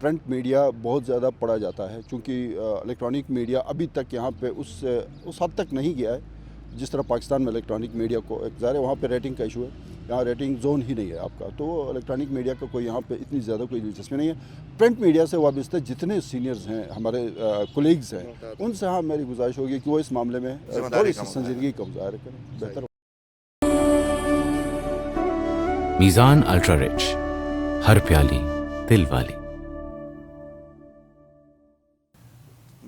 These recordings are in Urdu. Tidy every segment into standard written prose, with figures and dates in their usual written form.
پرنٹ میڈیا بہت زیادہ پڑھا جاتا ہے، چونکہ الیکٹرانک میڈیا ابھی تک یہاں پہ اس حد تک نہیں گیا ہے جس طرح پاکستان میں الیکٹرانک میڈیا کو ایک ظاہر ہے وہاں پہ ریٹنگ کا ایشو ہے، یہاں ریٹنگ زون ہی نہیں ہے آپ کا، تو الیکٹرانک میڈیا کا کوئی یہاں پہ اتنی زیادہ کوئی دلچسپی نہیں ہے۔ پرنٹ میڈیا سے وابستہ جتنے سینئرز ہیں ہمارے کولیگز ہیں ان سے ہاں میری گزارش ہوگی کہ وہ اس معاملے میں تھوڑی سی سنجیدگی کا مظاہرہ کریں، بہتر۔ میزان الٹرا رچ، ہر پیالی دل والی۔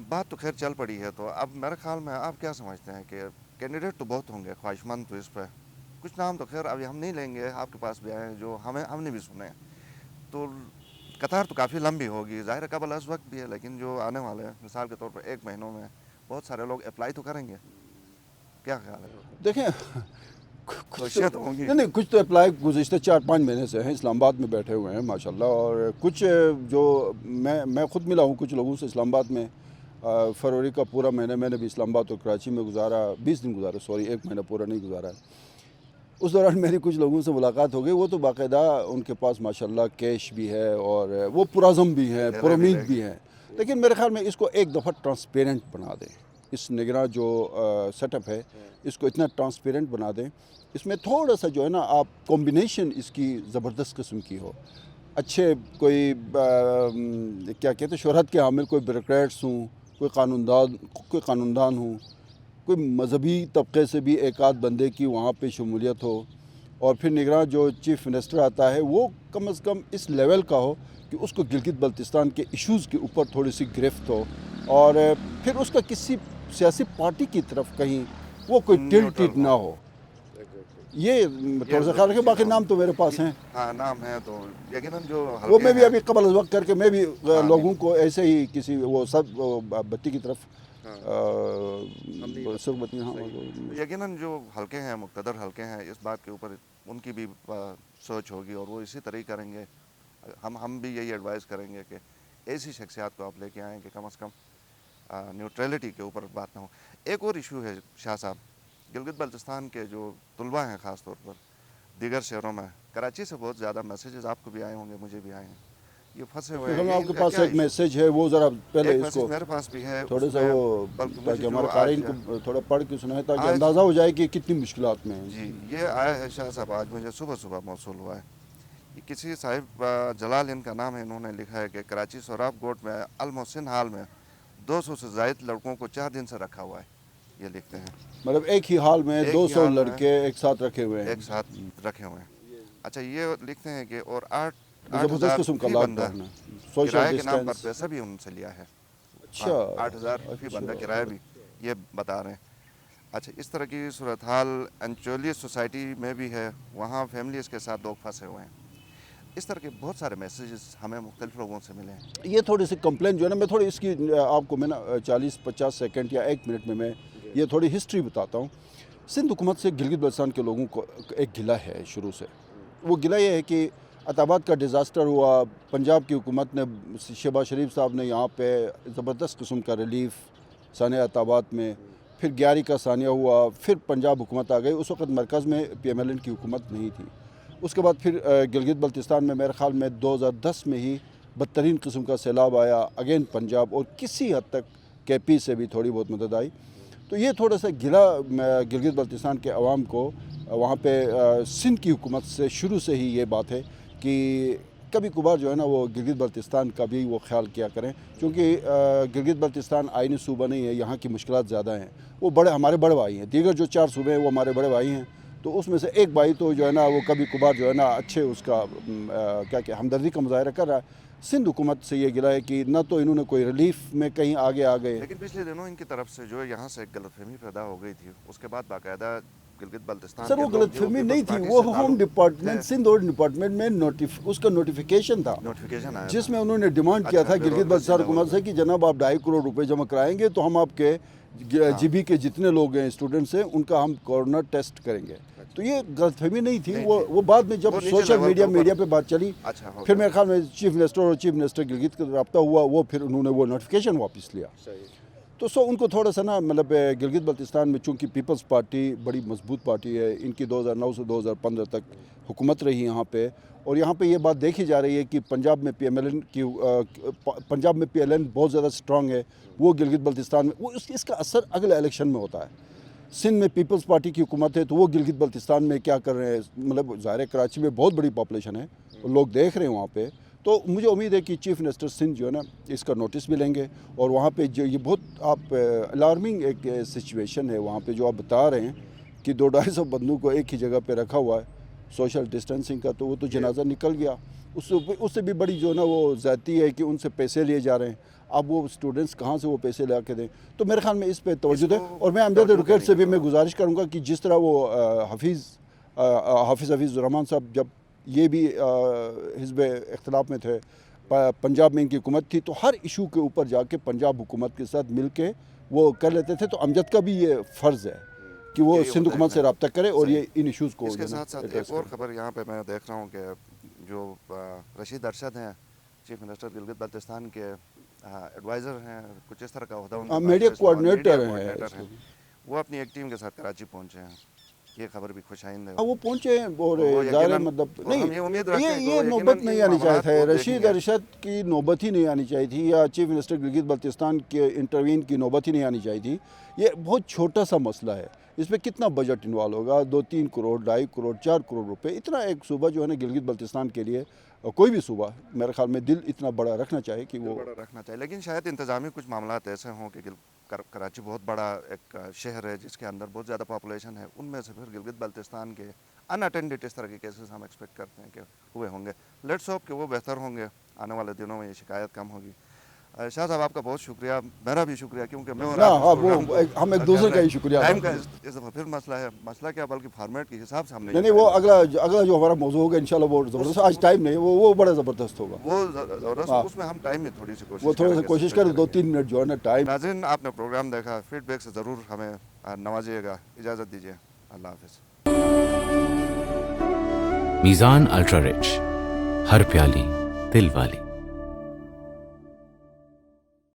بات تو خیر چل پڑی ہے، تو اب میرے خیال میں آپ کیا سمجھتے ہیں کہ کینڈیڈیٹ تو بہت ہوں گے خواہش مند، تو اس پہ کچھ نام تو خیر ابھی ہم نہیں لیں گے، آپ کے پاس بھی آئے ہیں جو ہم نے بھی سنے ہیں، تو قطار تو کافی لمبی ہوگی، ظاہر ہے قبل از وقت بھی ہے، لیکن جو آنے والے ہیں مثال کے طور پر 1 مہینوں میں بہت سارے لوگ اپلائی تو کریں گے، کیا خیال ہے؟ دیکھیں کوششیں تو ہوں گی۔ نہیں کچھ تو اپلائی گزشتہ 4-5 مہینے سے ہیں، اسلام آباد میں بیٹھے ہوئے ہیں ماشاءاللہ، اور کچھ جو میں خود ملا ہوں کچھ لوگوں سے اسلام آباد میں، فروری کا پورا مہینہ میں نے بھی اسلام آباد اور کراچی میں گزارا، 20 دن گزارا، 1 مہینہ پورا نہیں گزارا ہے۔ اس دوران میری کچھ لوگوں سے ملاقات ہو گئی، وہ تو باقاعدہ ان کے پاس ماشاءاللہ کیش بھی ہے اور وہ پرعزم بھی ہیں، پر امید بھی ہیں، لیکن میرے خیال میں اس کو ایک دفعہ ٹرانسپیرنٹ بنا دیں، اس نگراں جو سیٹ اپ ہے اس کو اتنا ٹرانسپیرنٹ بنا دیں، اس میں تھوڑا سا جو ہے نا آپ کمبینیشن اس کی زبردست قسم کی ہو، اچھے کوئی کیا کہتے ہیں شہرت کے حامل کوئی بیوروکریٹس ہوں، کوئی قانوندان ہوں، کوئی مذہبی طبقے سے بھی ایک آدھ بندے کی وہاں پہ شمولیت ہو، اور پھر نگراں جو چیف منسٹر آتا ہے وہ کم از کم اس لیول کا ہو کہ اس کو گلگت بلتستان کے ایشوز کے اوپر تھوڑی سی گرفت ہو، اور پھر اس کا کسی سیاسی پارٹی کی طرف کہیں وہ کوئی ٹلٹڈ نہ ہو، یہ تھوڑا سا خیال رکھیں۔ باقی نام تو میرے پاس ہیں، ہاں نام ہے تو یقیناً جو وہ میں بھی ابھی قبل از وقت کر کے میں بھی لوگوں کو ایسے ہی کسی وہ سب بتی کی طرف یقیناً جو حلقے ہیں مقتدر حلقے ہیں اس بات کے اوپر ان کی بھی سوچ ہوگی اور وہ اسی طرح کریں گے، ہم بھی یہی ایڈوائز کریں گے کہ ایسی شخصیات کو آپ لے کے آئیں کہ کم از کم نیوٹریلٹی کے اوپر بات نہ ہو۔ ایک اور ایشو ہے شاہ صاحب، گلگت بلتستان کے جو طلباء ہیں خاص طور پر دیگر شہروں میں، کراچی سے بہت زیادہ میسیجز آپ کو بھی آئے ہوں گے، مجھے بھی آئے ہیں، یہ پھنسے ہوئے ہیں۔ آپ کے پاس ایک میسیج ہے وہ ذرا پہلے اس کو میرے پاس بھی ہے تھوڑے سا وہ تاکہ ہمارے قارئین کو تھوڑا پڑھ کے سنائے تاکہ اندازہ ہو جائے کہ کتنی مشکلات میں ہیں۔ جی یہ آیا ہے شاہ صاحب، آج مجھے صبح موصول ہوا ہے، کسی صاحب جلال ان کا نام ہے، انہوں نے لکھا ہے کہ کراچی سوراب گوٹ میں المحسن ہال میں 200 سے زائد لڑکوں کو 4 دن سے رکھا ہوا ہے، یہ لکھتے ہیں، مطلب ایک ہی حال میں 200 لڑکے ایک ساتھ رکھے ہوئے ہیں، ایک ساتھ رکھے ہوئے ہیں۔ اچھا یہ لکھتے ہیں کہ اور 8,000 قسم کا بندہ کرائے کے نام پر پیسہ بھی ان سے لیا ہے، اچھا 8,000 فی بندہ کرایہ بھی، یہ بتا رہے ہیں۔ اچھا اس طرح کی صورتحال انچولی سوسائٹی میں بھی ہے، وہاں فیملیز کے ساتھ لوگ پھنسے ہوئے ہیں، اس طرح کے بہت سارے میسیجز ہمیں مختلف لوگوں سے ملے ہیں۔ یہ تھوڑی سی کمپلین جو ہے نا، میں تھوڑی اس کی آپ کو میں نا 40-50 سیکنڈ یا 1 منٹ میں یہ تھوڑی ہسٹری بتاتا ہوں۔ سندھ حکومت سے گلگت بلتستان کے لوگوں کو ایک گلہ ہے شروع سے، وہ گلہ یہ ہے کہ عطاباد کا ڈیزاسٹر ہوا، پنجاب کی حکومت نے شہباز شریف صاحب نے یہاں پہ زبردست قسم کا ریلیف ثانیہ عطاباد میں، پھر 11 کا ثانیہ ہوا، پھر پنجاب حکومت آ گئی، اس وقت مرکز میں PMLN کی حکومت نہیں تھی، اس کے بعد پھر گلگت بلتستان میں میرے خیال میں 2010 میں ہی بدترین قسم کا سیلاب آیا، اگین پنجاب، اور کسی حد تک KP سے بھی تھوڑی بہت مدد آئی، تو یہ تھوڑا سا گلہ گلگت بلتستان کے عوام کو وہاں پہ سندھ کی حکومت سے شروع سے ہی یہ بات ہے کہ کبھی کبھار جو ہے نا وہ گلگت بلتستان کا بھی وہ خیال کیا کریں، کیونکہ گلگت بلتستان آئینی صوبہ نہیں ہے، یہاں کی مشکلات زیادہ ہیں، وہ ہمارے بڑے بھائی ہیں، دیگر جو 4 صوبے ہیں وہ ہمارے بڑے بھائی ہیں، تو اس میں سے ایک بھائی تو جو ہے نا وہ کبھی کبھار جو ہے نا اچھے اس کا کیا ہمدردی کا مظاہرہ کر رہا ہے۔ سندھ حکومت سے یہ گلا ہے کہ نہ تو انہوں نے کوئی ریلیف میں کہیں آگے آ گئے، لیکن پچھلے دنوں ان کی طرف سے جو یہاں سے ایک غلط فہمی پیدا ہو گئی تھی، اس کے بعد باقاعدہ گلگت بلتستان سر وہ غلط فہمی نہیں تھی، وہ ہوم ڈپارٹمنٹ سندھ اور ڈپارٹمنٹ میں اس کا نوٹیفیکیشن تھا، جس میں انہوں نے ڈیمانڈ کیا تھا گلگت بلتستان حکومت سے کہ جناب آپ 2.5 کروڑ روپے جمع کرائیں گے تو ہم آپ کے GB کے جتنے لوگ ہیں اسٹوڈنٹس ہیں ان کا ہم کورونا ٹیسٹ کریں گے، تو یہ غلط فہمی نہیں تھی، وہ بعد میں جب سوشل میڈیا پہ بات چلی، پھر میرے خیال میں چیف منسٹر گلگت کا رابطہ ہوا، وہ پھر انہوں نے وہ نوٹیفیکیشن واپس لیا، تو ان کو تھوڑا سا نا مطلب گلگت بلتستان میں چونکہ پیپلز پارٹی بڑی مضبوط پارٹی ہے، ان کی 2009 سے 2015 تک حکومت رہی یہاں پہ، اور یہاں پہ یہ بات دیکھی جا رہی ہے کہ پنجاب میں پی ایل این بہت زیادہ سٹرانگ ہے، وہ گلگت بلتستان میں وہ اس کا اثر اگلے الیکشن میں ہوتا ہے۔ سندھ میں پیپلز پارٹی کی حکومت ہے تو وہ گلگت بلتستان میں کیا کر رہے ہیں، مطلب ظاہر کراچی میں بہت بڑی پاپولیشن ہے، لوگ دیکھ رہے ہیں وہاں پہ، تو مجھے امید ہے کہ چیف منسٹر سندھ جو ہے نا اس کا نوٹس بھی لیں گے، اور وہاں پہ جو یہ بہت آپ الارمنگ ایک سچویشن ہے وہاں پہ جو آپ بتا رہے ہیں کہ 200-250 بندوں کو ایک ہی جگہ پہ رکھا ہوا ہے سوشل ڈسٹینسنگ کا، تو وہ تو جنازہ نکل گیا، اس سے بھی بڑی جو نا وہ زیادتی ہے کہ ان سے پیسے لیے جا رہے ہیں، اب وہ اسٹوڈنٹس کہاں سے وہ پیسے لا کے دیں، تو میرے خیال میں اس پہ توجہ ہے، اور میں امجد ایڈوکیٹ سے بھی میں گزارش کروں گا کہ جس طرح وہ حافظ الرحمان صاحب جب یہ بھی حزب اختلاف میں تھے، پنجاب میں ان کی حکومت تھی، تو ہر ایشو کے اوپر جا کے پنجاب حکومت کے ساتھ مل کے وہ کر لیتے تھے، تو امجد کا بھی یہ فرض ہے کہ وہ سندھ حکومت سے رابطہ کرے اور یہ ان ایشوز کو اس کے ساتھ ساتھ ایک اور خبر یہاں پہ میں دیکھ رہا ہوں کہ جو رشید ارشد ہیں چیف منسٹر گلگت بلتستان کے ایڈوائزر ہیں، کچھ اس طرح کا عہدہ میڈیا کوآرڈینیٹر ہیں، وہ اپنی ایک ٹیم کے ساتھ کراچی پہنچے ہیں، یہ خبر بھی خوش آئند ہے۔ وہ پہنچے ہیں اور ظاہر مطلب نہیں، یہ نوبت نہیں آنی چاہیے تھا، رشید ارشد کی نوبت ہی نہیں آنی چاہیے تھی، یا چیف منسٹر گلگت بلتستان کے انٹروین کی نوبت ہی نہیں آنی چاہیے تھی۔ یہ بہت چھوٹا سا مسئلہ ہے، اس میں کتنا بجٹ انوالو ہوگا، 2-3 کروڑ 2.5 کروڑ 4 کروڑ روپے، اتنا ایک صوبہ جو ہے نا گلگت بلتستان کے لیے، کوئی بھی صوبہ میرے خیال میں دل اتنا بڑا رکھنا چاہیے کہ وہ رکھنا چاہیے، لیکن شاید انتظامی کچھ معاملات ایسے ہوں کہ کراچی بہت بڑا ایک شہر ہے جس کے اندر بہت زیادہ پاپولیشن ہے، ان میں سے پھر گلگت بلتستان کے ان اٹینڈڈ اس طرح کے کیسز ہم ایکسپیکٹ کرتے ہیں کہ ہوئے ہوں گے، لیٹس ہوپ کہ وہ بہتر ہوں گے، آنے والے دنوں میں یہ شکایت کم ہوگی۔ شاہ صاحب آپ کا بہت شکریہ، میرا بھی شکریہ، کیونکہ میں اور ہم ایک دوسرے کا ہی شکریہ، ٹائم کا اس دفعہ پھر مسئلہ ہے، مسئلہ کیا بلکہ فارمیٹ کے حساب سے ہم نہیں وہ اگلا جو ہمارا موضوع ہوگا انشاءاللہ وہ زبردست، آج ٹائم نہیں، وہ بڑا زبردست ہوگا، وہ زبردست، اس میں ہم ٹائم میں تھوڑی سی کوشش کریں 2-3 منٹ جو ہے نا ٹائم۔ ناظرین آپ نے پروگرام دیکھا، فیڈ بیک سے ضرور ہمیں نوازیے گا، اجازت دیجیے، اللہ حافظ۔ میزان الٹرا رچ، ہر پیالی دل والی۔